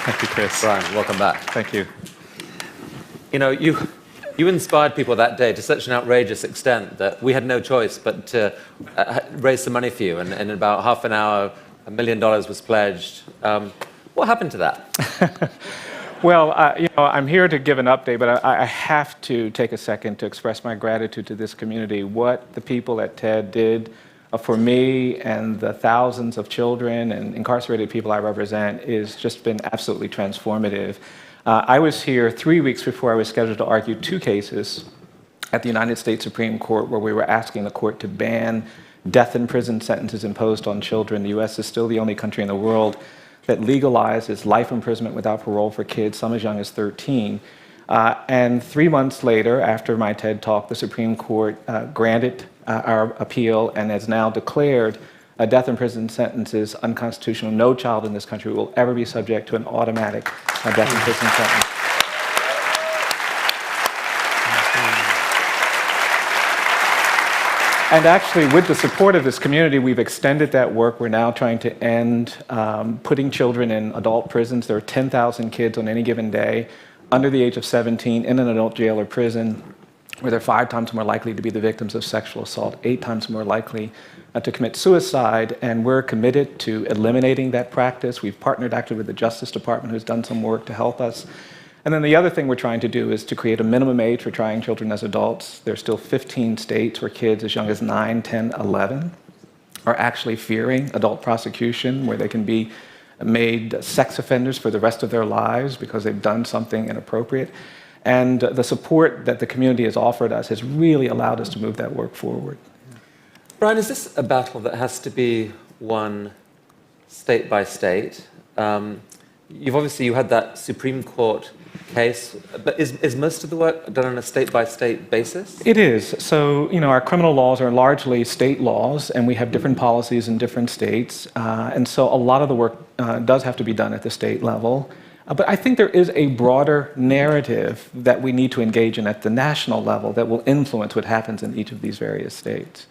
Thank you, Chris. Bryan, welcome back. Thank you. You know, you inspired people that day to such an outrageous extent that we had no choice but to raise some money for you. And in about half an hour, $1 million was pledged. What happened to that? Well, I'm here to give an update, but I have to take a second to express my gratitude to this community. What the people at TED did for me and the thousands of children and incarcerated people I represent is just been absolutely transformative. I was here 3 weeks before I was scheduled to argue 2 cases at the United States Supreme Court where we were asking the court to ban death in prison sentences imposed on children. The U.S. is still the only country in the world that legalizes life imprisonment without parole for kids, some as young as 13. And 3 months later, after my TED Talk, the Supreme Court granted our appeal and has now declared death in prison sentences unconstitutional. No child in this country will ever be subject to an automatic death in prison sentence. And actually, with the support of this community, we've extended that work. We're now trying to end putting children in adult prisons. There are 10,000 kids on any given day under the age of 17 in an adult jail or prison where they're 5 times more likely to be the victims of sexual assault, 8 times more likely to commit suicide. And we're committed to eliminating that practice. We've partnered actually with the Justice Department, who's done some work to help us. And then the other thing we're trying to do is to create a minimum age for trying children as adults. There's still 15 states where kids as young as 9, 10, 11 are actually fearing adult prosecution, where they can be made sex offenders for the rest of their lives because they've done something inappropriate. And the support that the community has offered us has really allowed us to move that work forward. Bryan, is this a battle that has to be won state by state? You had that Supreme Court case, but is most of the work done on a state-by-state basis? It is. So, our criminal laws are largely state laws, and we have different policies in different states. And so a lot of the work does have to be done at the state level. But I think there is a broader narrative that we need to engage in at the national level that will influence what happens in each of these various states.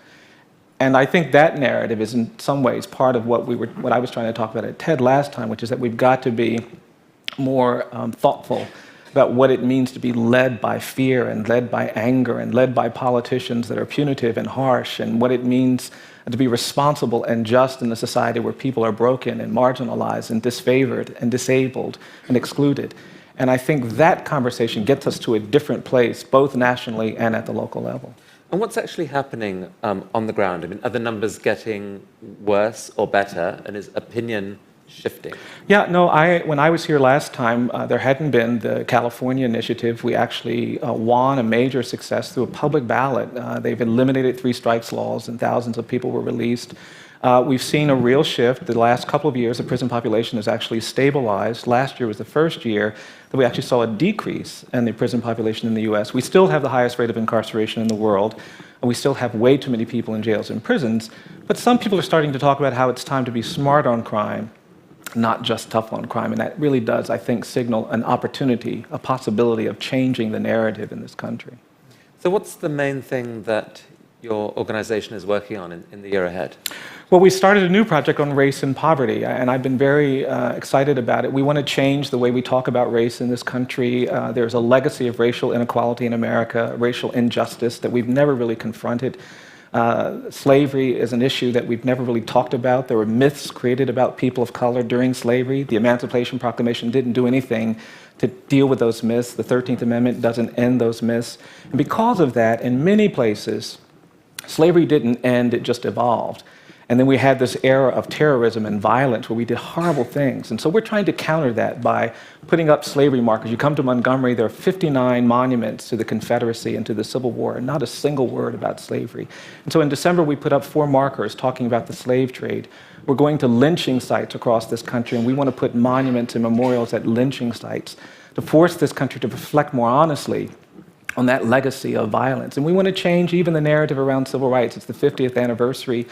And I think that narrative is in some ways part of what I was trying to talk about at TED last time, which is that we've got to be more thoughtful about what it means to be led by fear and led by anger and led by politicians that are punitive and harsh, and what it means to be responsible and just in a society where people are broken and marginalized and disfavored and disabled and excluded. And I think that conversation gets us to a different place, both nationally and at the local level. And what's actually happening on the ground? I mean, are the numbers getting worse or better, and is opinion shifting? Yeah, no, when I was here last time, there hadn't been the California initiative. We actually won a major success through a public ballot. They've eliminated 3 strikes laws, and thousands of people were released. We've seen a real shift. The last couple of years, the prison population has actually stabilized. Last year was the first year that we actually saw a decrease in the prison population in the U.S. We still have the highest rate of incarceration in the world, and we still have way too many people in jails and prisons. But some people are starting to talk about how it's time to be smart on crime, not just tough on crime. And that really does, I think, signal an opportunity, a possibility of changing the narrative in this country. So what's the main thing that your organization is working on in the year ahead? Well, we started a new project on race and poverty, and I've been very excited about it. We want to change the way we talk about race in this country. There's a legacy of racial inequality in America, racial injustice that we've never really confronted. Slavery is an issue that we've never really talked about. There were myths created about people of color during slavery. The Emancipation Proclamation didn't do anything to deal with those myths. The 13th Amendment doesn't end those myths. And because of that, in many places, slavery didn't end, it just evolved. And then we had this era of terrorism and violence where we did horrible things. And so we're trying to counter that by putting up slavery markers. You come to Montgomery, there are 59 monuments to the Confederacy and to the Civil War, and not a single word about slavery. And so in December, we put up 4 markers talking about the slave trade. We're going to lynching sites across this country, and we want to put monuments and memorials at lynching sites to force this country to reflect more honestly on that legacy of violence. And we want to change even the narrative around civil rights. It's the 50th anniversary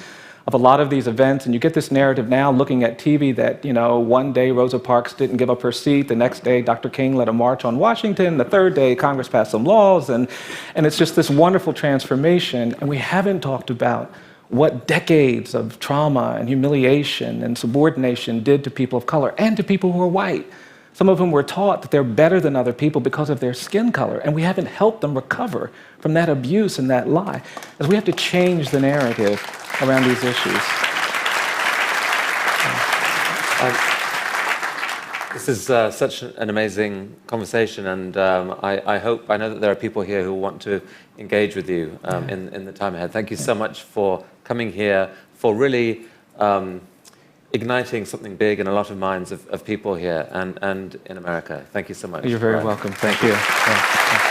of a lot of these events, and you get this narrative now looking at TV that, one day Rosa Parks didn't give up her seat, the next day Dr. King led a march on Washington, the third day Congress passed some laws, and it's just this wonderful transformation, and we haven't talked about what decades of trauma and humiliation and subordination did to people of color and to people who are white. Some of whom were taught that they're better than other people because of their skin color, and we haven't helped them recover from that abuse and that lie. As we have to change the narrative around these issues. This is such an amazing conversation, and I know that there are people here who want to engage with you in the time ahead. Thank you so much for coming here, for really igniting something big in a lot of minds of people here and in America. Thank you so much. You're very welcome. Thank you. Yeah.